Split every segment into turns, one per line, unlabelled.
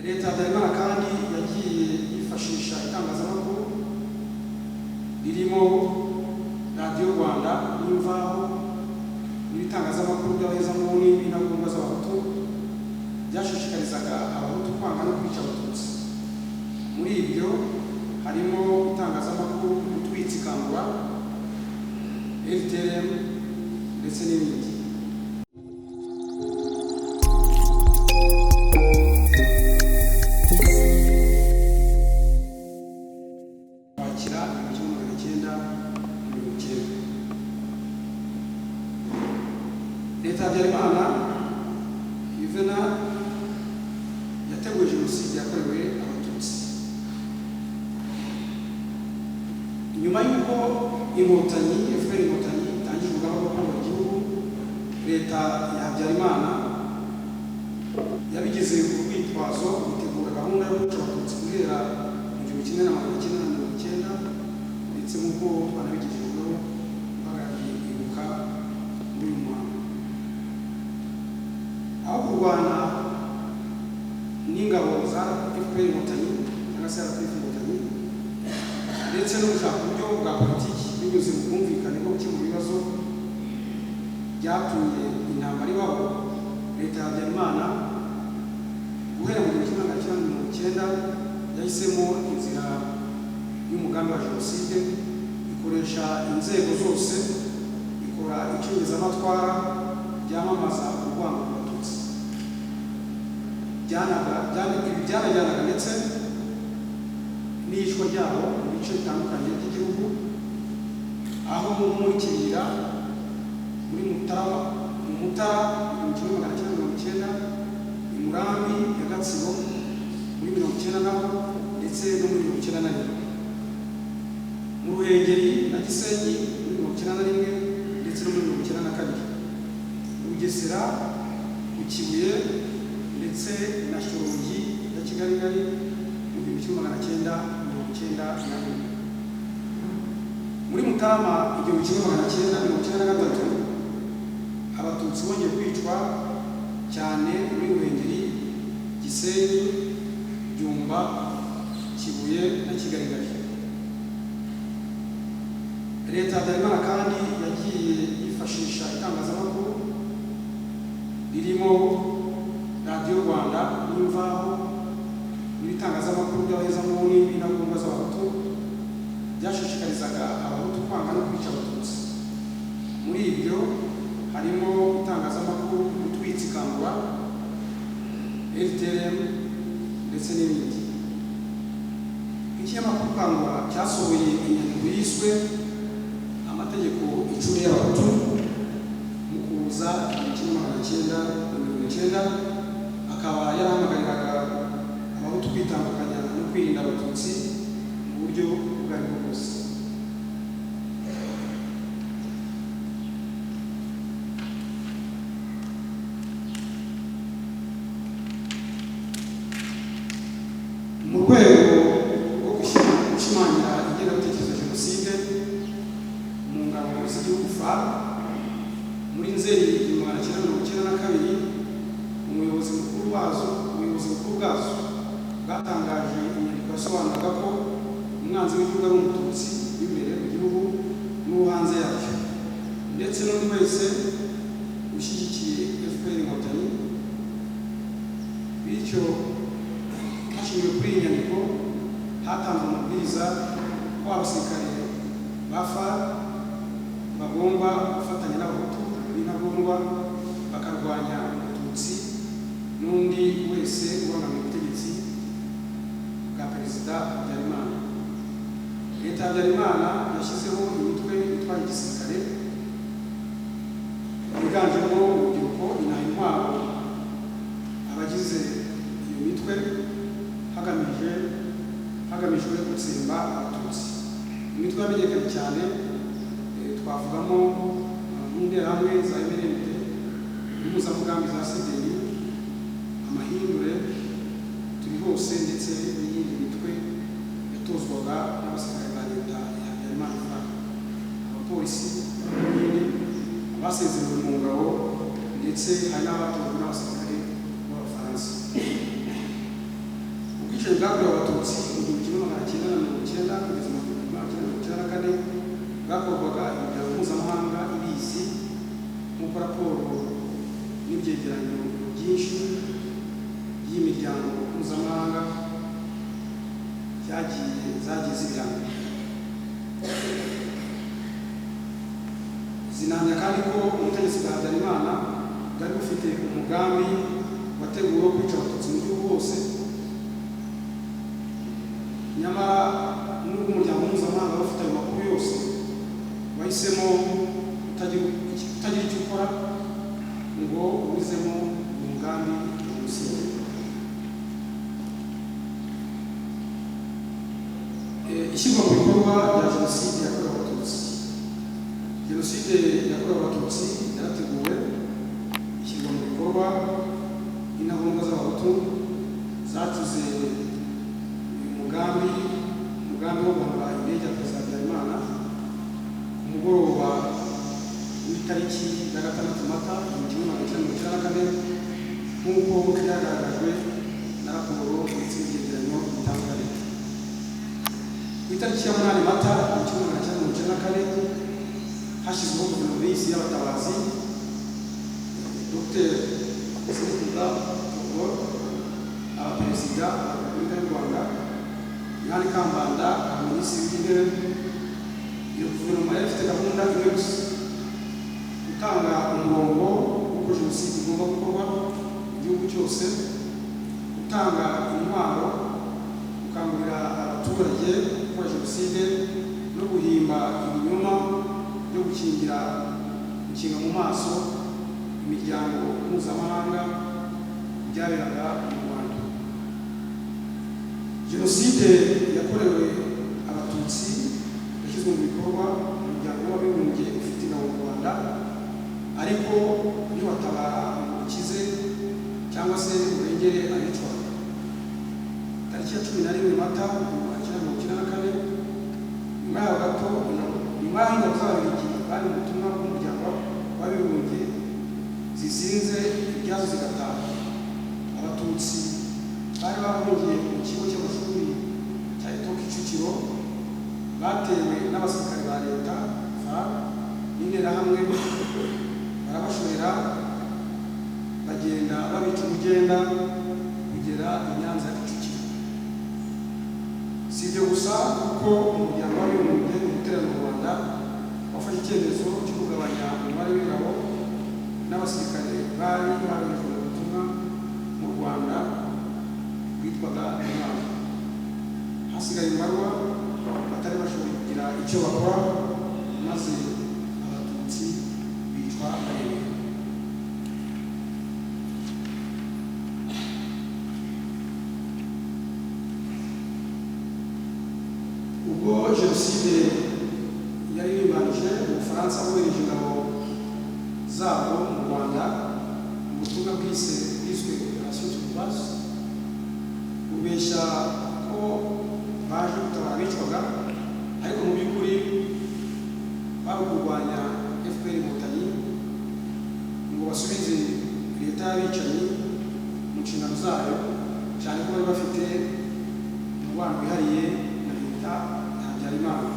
leta Habyarimana kandi yagiye yifashisha itangazamakuru ririmo Radio Rwanda n'Imvaho n'ibitangazamakuru by'abahezanguni n'intagondwa z'abahutu byashishikarizaga abahutu kwanga no kwica abatutsi. Muri ibyo harimo itangazamakuru utwitsikangwa RTM ndetse n'ibindi. Leta Habyarimana Yuvena yateguye jenoside yakorewe abatutsi. Nyuma y'uko inkotanyi FPR inkotanyi itangije urugamba rwo kubohora igihugu, leta ya Habyarimana yabigize urwitwazo gutegura gahunda yo kwica abatutsi guhera mu 1990 ndetse nk'uko banabigejejweho bagaragaye ibuka muri uyu mwaka. Aho kurwana n'ingabo za FPR inkotanyi cyangwa se RPF inkotanyi ndetse no gushaka uburyo bwa politiki binyuze mu bwumvikane bwo gukemura ibibazo byatumye intambara ibaho, leta ya Habyarimana guhera mu 1990 yahisemo inzira y'umugambi wa jenoside, ikoresha inzego zose, ikora icengezamatwara ryamamaza urwango rw'abatutsi. Byanajyanaga ndetse n'iyicwa ryabo mu bice bitandukanye by'igihugu, aho muri Kirira muri Mutara mu 1990, i Murambi ya Gatsibo muri 1990 ndetse no muri 1991, mu Ruhengeri na Gisenyi muri 1991 ndetse no muri 1992, Bugesera, ku Kibuye ndetse na Shyorongi ya Kigali mu 1994. Muri Mutarama 1993 abatutsi bongeye kwicwa cyane muri Ruhengeri, Gisenyi, Byumba, Kibuye na Kigali. Leta Habyarimana kandi yagiye yifashisha itangazamakuru ririmo Radio Rwanda n'Imvaho n'ibitangazamakuru by'abahezanguni n'intagondwa z'abahutu byashishikarizaga abahutu kwanga no kwica abatutsi. Muri ibyo harimo itangazamakuru utwitsikangwa RTM ndetse n'ibindi. Ikinyamakuru Kangura cyasohoye inyandiko yiswe amategeko 10 y'abahutu mu kuza 1990, akaba yarahamagariraga abahutu kwitandukanya no kwirinda abatutsi mu buryo ubwo ari bwo bwose. Mu rwego rwo gushimangira ingengabitekerezo ya jenoside mu ngabo z'igihugu FAR, muri Nzeri 1992 umuyobozi mukuru bwazo bwatangaje inyandiko yasobanuraga ko umwanzi w'igihugu ari umututsi w'imbere mu gihugu n'uwo hanze yacyo, ndetse n'undi wese ushyigikiye FPR inkotanyi. Bityo hashingiwe kuri iyi nyandiko hatanzwe amabwiriza ko abasirikare ba FAR bagomba gufatanya n'abahutu b'intagondwa bakarwanya abatutsi n'undi wese ubangamiye ubutegetsi bwa Perezida Habyarimana. Leta Habyarimana yashyizeho imitwe itwara igisirikare yiganjemo urubyiruko, inaha intwaro, abagize iyo mitwe hagamijwe gutsemba abatutsi. Imitwe yamenyekanye cyane twavugamo nk'interahamwe za MRND, impuzamugambi za CDI, amahindure, turi hose ndetse n'iyindi mitwe yatozwaga n'abasirikare ba leta ya Habyarimana, abapolisi n'ibindi, abasezerewe mu ngabo ndetse hari n'abatojwe n'abasirikare b'Abafaransa. ubwicanyi bwakorewe abatutsi mu 1994 kugeza mu 1994 bwakorwaga imiryango mpuzamahanga ibizi nk'uko raporo n'ibyegeranyo byinshi by'imiryango mpuzamahanga zagiye zibiranga. Zinamya kandi ko ubutegetsi bwa Habyarimana bwari bufite umugambi wateguwe wo kwica abatutsi mu gihugu hose, nyamara n'ubwo umuryango mpuzamahanga ufite ayo makuru yose wahisemo kutagira icyo ukora ngo ubuzemo umugambi wa jenoside. Ishyirwa mu bikorwa rya jenoside yakorewe abatutsi. Jenoside yakorewe abatutsi yarateguwe ishyirwa mu bikorwa n'intagondwa z'abahutu zacuze umugambi wo guhanura indege ya Perezida Habyarimana ku mugoroba w'itariki ya 6 Mata 1994 nk'uko byagaragajwe na raporo ndetse n'ibyegeranyo bitandukanye. Ku itariki ya 8 Mata 1994 hashyizweho guverinoma y'isi y'abatabazi. Dr. Senetuga Togol, abaperezida ba Repubulika y'u Rwanda, Yohani Kambanda, minisitiri w'intebe. Iyo guverinoma yari ifite gahunda imwe gusa: gutanga umurongo w'uko jenoside igomba gukorwa mu gihugu cyose, gutanga intwaro, gukangurira abaturage gukora jenoside no guhimba ibinyoma byo gukinga mu maso imiryango mpuzamahanga byaberaga mu Rwanda. Jenoside yakorewe abatutsi yashyizwe mu bikorwa mu muryango w'abibumbye ufite ingabo mu Rwanda, ariko ntiwatabara ngo ukize cyangwa se urengere abicwa. Tariki ya 11 Mata 1994, nyuma yaho gato, nyuma y'ingabo z'Ababiligi bari mu butumwa bw'umuryango w'abibumbye zizinze ibyazo zigataha, abatutsi bari bahungiye mu kigo cy'amashuri cya Eto Kicukiro batewe n'abasirikare ba leta n'interahamwe, barabashorera bagenda babica umugenda kugera i Nyanza ya Kicukiro. Si ibyo gusa, kuko umuryango w'abibumbye mu guterana mu Rwanda wafashe icyemezo cyo kugabanya umubare w'ingabo n'abasirikare bari baroherejwe mu butumwa mu Rwanda witwaga Intwari. Hasigaye imbarwa batari bashoboye kugira icyo bakora, maze abatutsi bicwa bareba. Ubwo jenoside yari yimanije, Ubufaransa bwohereje ingabo zabo mu Rwanda mu butumwa bwiswe Operation Turquoise, bubeshya ko baje gutabara abicwaga, ariko mu by'ukuri bari kurwanya FPR Inkotanyi ngo basubize leta y'abicanyi mu nshingano zayo, cyane ko bari bafite umubano wihariye na leta ya Habyarimana.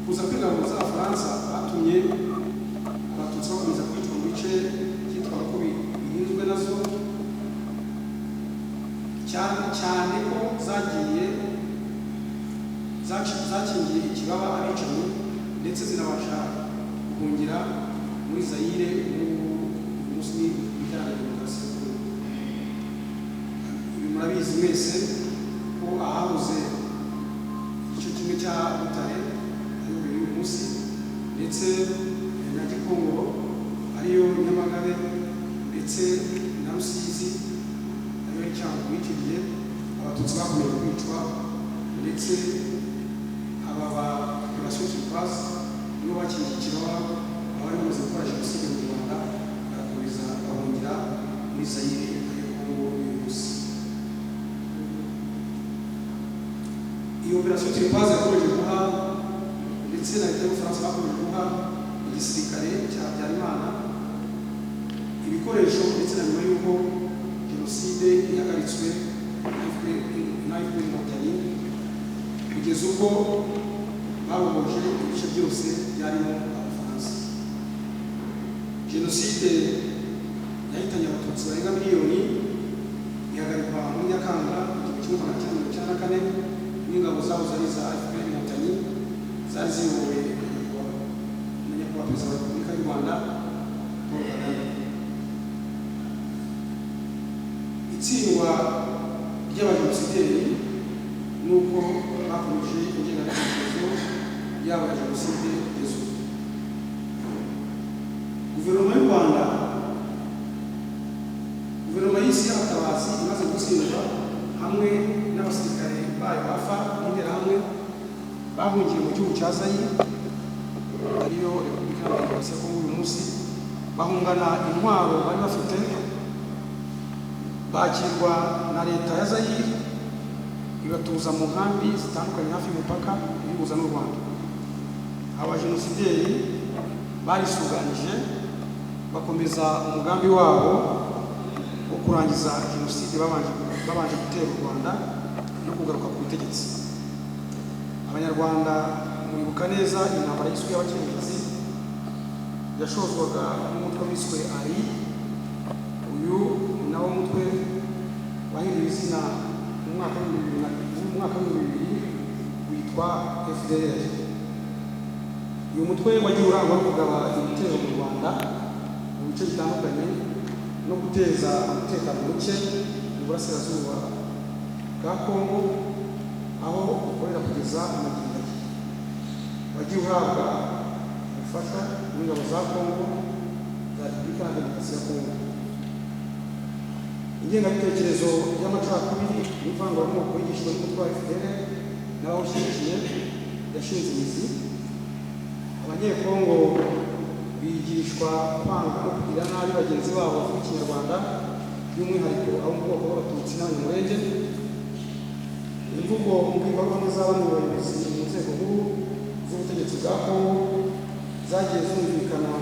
Kuza kw'ingabo z'Abafaransa batumye abatutsi bakomeza kwicwa mu bice byitwa ko birinzwe nazo, cyane ko zakingiye ikibaba abicanyi ndetse zinabasha guhungira muri Zaire umunsi w'ibijyanye na demokarasi. Ibi murabizi mwese ko ahabuze igice kimwe cya Butare ariyo uyu munsi, ndetse na Gikongoro ariyo Nyamagabe, ndetse na Rusizi ariyo Cyangugu witiriye, abatutsi bakomeje kwicwa, ndetse aba ba Operation Turquoise nibo bakingiye ikibaba abari bamaze gukora jenoside mu Rwanda, barakomeza bahungira muri Zaire ariyo Kongo uyu munsi. Iyo Operation Turquoise yakomeje guha, ndetse na leta y'Ubufaransa bakomeje guha igisirikare cya Habyarimana ibikoresho, ndetse na nyuma y'uko jenoside yahagaritswe na FPR Inkotanyi kugeza ubwo babohoje ibice byose byarimo Abafaransa. Jenoside yahitanye Abatutsi barenga miliyoni ihagarikwa muri Nyakanga 1994 n'ingabo zabo zari za FPR Inkotanyi zari ziyobowe n'Umunyakubahwa Perezida wa Repubulika y'u Rwanda Paul Kagame. Itsindwa ry'abajenosideri nuko bakomeje ingengabitekerezo yabo ya jenoside kugeza ubu. Guverinoma y'u Rwanda, guverinoma y'isi y'abatabazi imaze gutsindwa hamwe n'abasirikare bayo bafa n'interahamwe bahungiye mu gihugu cya Zaire ariyo Repubulika ya Demokarasi ya Kongo uyu munsi, bahungana intwaro bari bafite, bakirwa na leta ya Zaire ibatuza mu nkambi zitandukanye hafi y'umupaka ibihuza n'u Rwanda. Abajenosideri barisuganije bakomeza umugambi wabo wo kurangiza jenoside babanje gutera u Rwanda no kugaruka ku butegetsi. Abanyarwanda muribuka neza intambara y'iswi y'abacengezi yashozwaga n'umutwe wiswe ari, uyu nawo mutwe wahinduye izina mu mwaka w'2000 witwa FDR. Uyu mutwe wagiye urangwa no kugaba ibitero mu Rwanda mu bice bitandukanye no guteza umutekano muke mu burasirazuba bwa Kongo, aho ukorera kugeza amagingo aya. Wagiye uhabwa ubufasha n'ingabo za Kongo za Repubulika ya Demokarasi ya Kongo. Ingengabitekerezo y'amacakubiri n'ivanguraruhu yigishijwe n'umutwe wa FPR n'abawushyigikiye yashinze imizi. Abanyekongo bigishwa kwanga no kugira nabi bagenzi babo bavuga Ikinyarwanda, by'umwihariko abo mu bwoko bw'Abatutsi n'Abanyamulenge. Imvugo mbwirwaruhame z'abandi bayobozi mu nzego nkuru z'ubutegetsi bwa Kongo zagiye zumvikana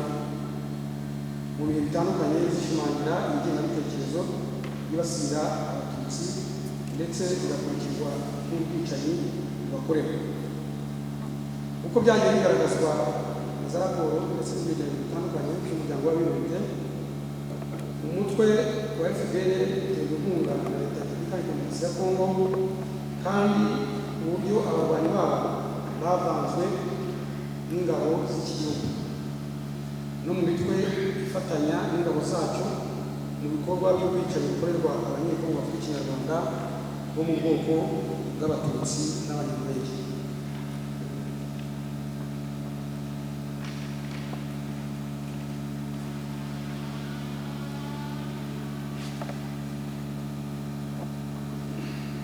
mu bihe bitandukanye zishimangira ingengabitekerezo yibasira Abatutsi ndetse igakurikizwa n'ubwicanyi bubakorerwa. Uko byagiye bigaragazwa na za raporo ndetse n'ibyegeranyo bitandukanye by'umuryango w'abibumbye, umutwe wa FPR uterwa inkunga na leta ya Repubulika ya Demokarasi ya Kongo, kandi uburyo abarwanyi babo bavanzwe n'ingabo z'iki gihugu no mu mitwe ifatanya n'ingabo zacyo mu bikorwa by'ubwicanyi bikorerwa Abanyekongo bavuga Ikinyarwanda bo mu bwoko bw'Abatutsi n'Abanyamulenge.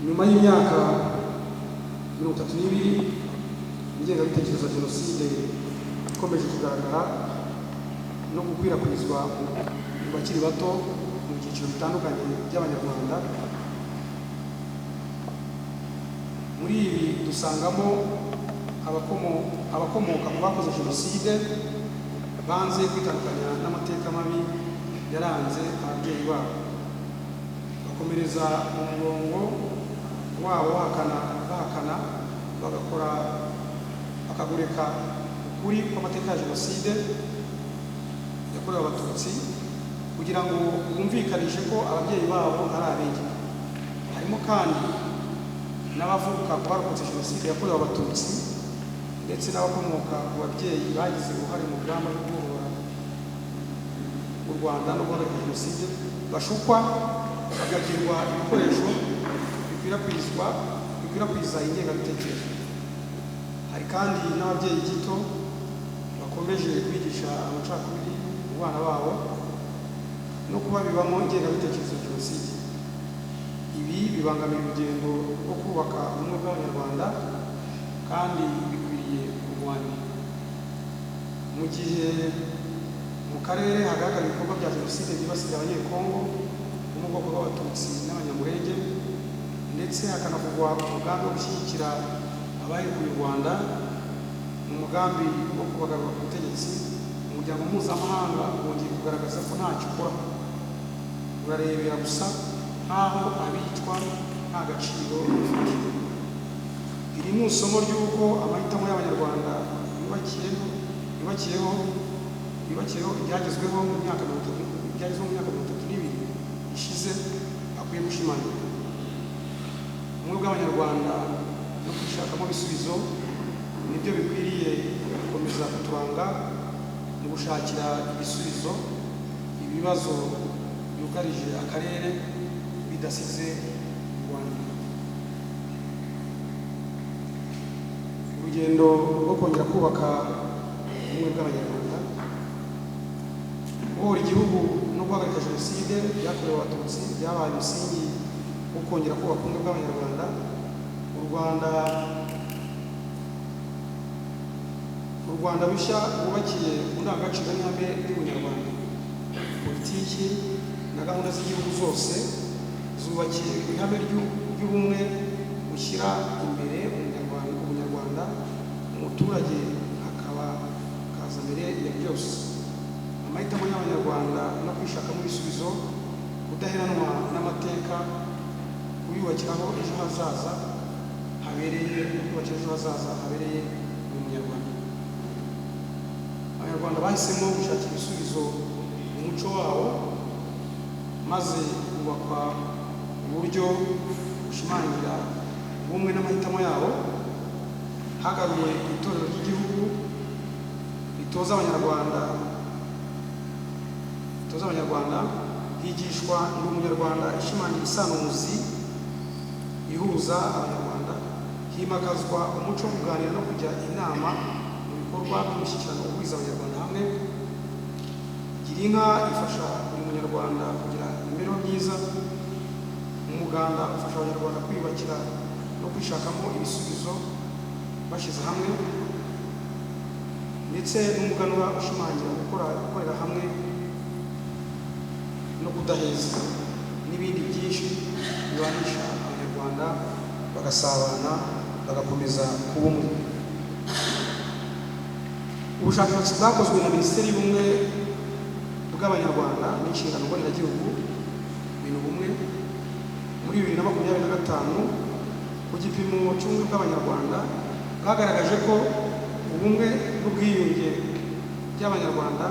Nyuma y'imyaka 32 ingengabitekerezo ya jenoside ikomeje kugaragara no gukwirakwizwa mu bakiri bato mu byiciro bitandukanye by'Abanyarwanda. Muri ibi dusangamo abakomoka mu bakoze jenoside banze kwitandukanya n'amateka mabi yaranze ababyeyi babo, bakomereza mu murongo wabo bahakana bakagoreka ukuri kw'amateka ya jenoside yakorewe Abatutsi kugira ngo bumvikanishe ko ababyeyi babo ari abere. Harimo kandi n'abavuka ku barokotse jenoside yakorewe Abatutsi ndetse n'abakomoka ku babyeyi bagize uruhare mu rugamba rwo kubohora u Rwanda no guhagarika jenoside, bashukwa bagakirwa ibikoresho bikwirakwiza ingengabitekerezo. Hari kandi n'ababyeyi gito bakomeje kwigisha amacakubiri mu bana babo no kubabibamo ingengabitekerezo ya jenoside. Ibi bibangamira urugendo rwo kubaka ubumwe bw'Abanyarwanda kandi bikwiriye kurwanywa. Mu gihe mu karere hagaragara ibikorwa bya jenoside byibasira Abanyekongo bo mu bwoko bw'Abatutsi n'Abanyamulenge, ndetse hakanavugwa umugambi wo gushyigikira abahekuye u Rwanda mu mugambi wo kubagarura ku butegetsi, umuryango mpuzamahanga wongeye kugaragaza ko ntacyo ukora, urarebera gusa nk'aho abicwa nta gaciro bafite. Iri ni isomo ry'uko amahitamo y'Abanyarwanda yubakiyeho ibyagezweho mu myaka 32 ishize akwiye gushimangirwa. Ubumwe bw'Abanyarwanda no kwishakamo ibisubizo nibyo bikwiriye gukomeza kuturanga mu gushakira ibisubizo ibibazo byugarije akarere bidasize u Rwanda. Urugendo rwo kongera kubaka ubumwe bw'Abanyarwanda, guhora igihugu no guhagarika Jenoside byakorewe Abatutsi byabaye umusingi wo kongera kubaka ubumwe bw'Abanyarwanda. U Rwanda rushya rwubakiye ku ndangagaciro n'ihame ry'Ubunyarwanda. Politiki na gahunda z'igihugu zose zubakiye ku ihame ry'ubumwe bushyira imbere Ubunyarwanda, umuturage akaba kaza mbere ya byose. Amahitamo y'Abanyarwanda no kwishakamo ibisubizo, kudaheranwa n'amateka, kuyubakiraho ejo hazaza habereye buri Munyarwanda. Abanyarwanda bahisemo gushakira ibisubizo mu muco wabo, maze bubakwa uburyo bushimangira ubumwe n'amahitamo yabo. Hagaruwe itorero ry'igihugu ritoza Abanyarwanda, higishwa ngo Umunyarwanda ishimangira isano muzi ihuza Abanyarwanda, himakazwa umuco wo kuganira no kujya inama mu bikorwa by'umushyikirano uhuza Abanyarwanda hamwe. Girinka ifasha buri Munyarwanda kugira imibereho myiza. Umuganda ufasha Abanyarwanda kwiyubakira no kwishakamo ibisubizo bashyize hamwe, ndetse n'umuganura ushimangira gukorera hamwe no kudaheza, n'ibindi byinshi bibanisha Abanyarwanda bagasabana bagakomeza kuba umwe. Ubushakashatsi bwakozwe na Minisiteri y'Ubumwe bw'Abanyarwanda n'inshingano mboneragihugu ibintu bumwe muri 2025 ku gipimo cy'ubumwe bw'Abanyarwanda bwagaragaje ko ubumwe n'ubwiyunge by'Abanyarwanda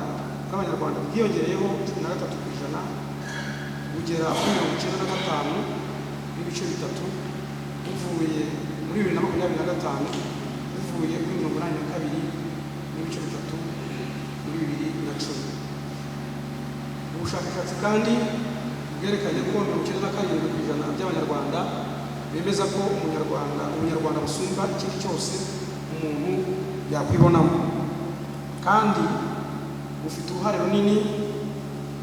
bwiyongereyeho 13% bugera kuri 95.3 buvuye muri 2025 buvuye kuri 82.3 muri 2010. Ubushakashatsi kandi bwerekanye ko 97% by'Abanyarwanda bemeza ko Ubunyarwanda busumba ikindi cyose umuntu yakwibonamo, kandi bufite uruhare runini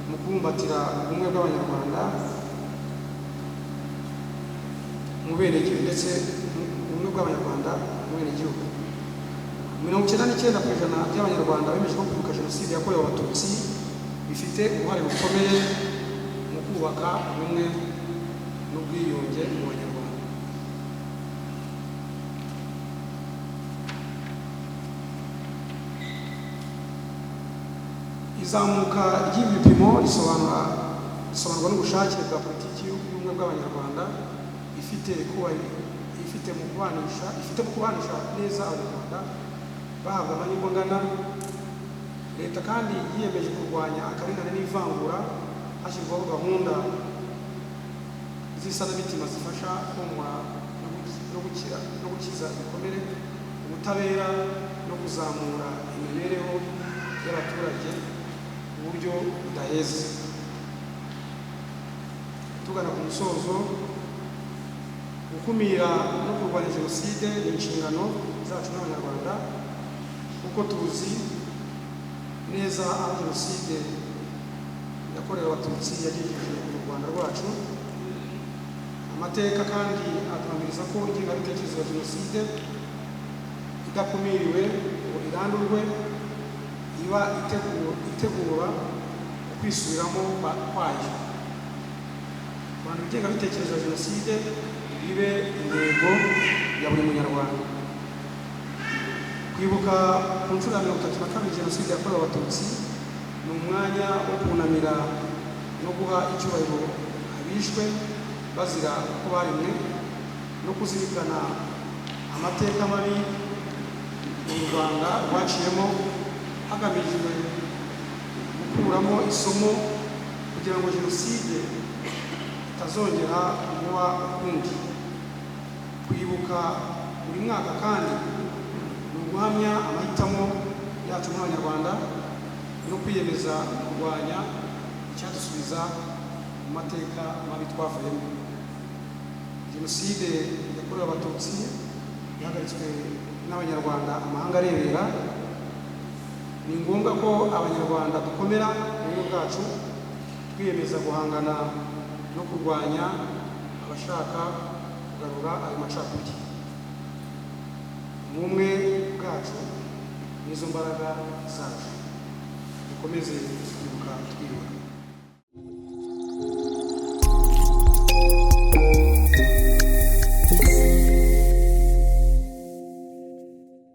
mu kubumbatira ubumwe bw'Abanyarwanda mu benegihugu, ndetse ubumwe bw'Abanyarwanda mu benegihugu. 99% by'Abanyarwanda bemeje ko kwibuka Jenoside yakorewe Abatutsi bifite uruhare rukomeye mu kubaka ubumwe n'ubwiyunge mu Banyarwanda. Izamuka ry'ibi bipimo risobanurwa n'ubushake bwa politiki y'ubumwe bw'Abanyarwanda ifite mu kubanisha neza Abanyarwanda bahabwa amahirwe angana. Leta kandi yiyemeje kurwanya akarengane n'ivangura hashyirwaho gahunda z'isanamitima zifasha komora no gukiza ibikomere, ubutabera no kuzamura imibereho y'abaturage mu buryo budaheza. Tugana ku musozo, gukumira no kurwanya Jenoside ni inshingano zacu n'Abanyarwanda, kuko tuzi neza aho Jenoside yakorewe Abatutsi yagejeje mu Rwanda rwacu. Amateka kandi aduhamiriza ko ingengabitekerezo ya Jenoside idakumiriwe ngo irandurwe iba itegura ukwisubiramo kwayo. Abantu ingengabitekerezo ya Jenoside bibe intego ya buri Munyarwanda. Kwibuka ku nshuro ya 32 Jenoside yakorewe Abatutsi ni umwanya wo kunamira no guha icyubahiro abishwe bazira ko baremwe, no kuzirikana amateka mabi u Rwanda rwaciyemo hagamijwe gukuramo isomo kugira ngo jenoside itazongera kuba ukundi. Kwibuka buri mwaka kandi ni uguhamya amahitamo yacu nk'Abanyarwanda no kwiyemeza kurwanya icyadusubiza mu mateka mabi twavuyemo. Jenoside yakorewe Abatutsi yahagaritswe n'Abanyarwanda amahanga arebera. Ni ngombwa ko Abanyarwanda dukomera mu bwacu twiyemeza guhangana no kurwanya abashaka kugarura ayo macakubiri. Ubumwe bwacu n'izo mbaraga zacu dukomeze kwibuka twiyubaka.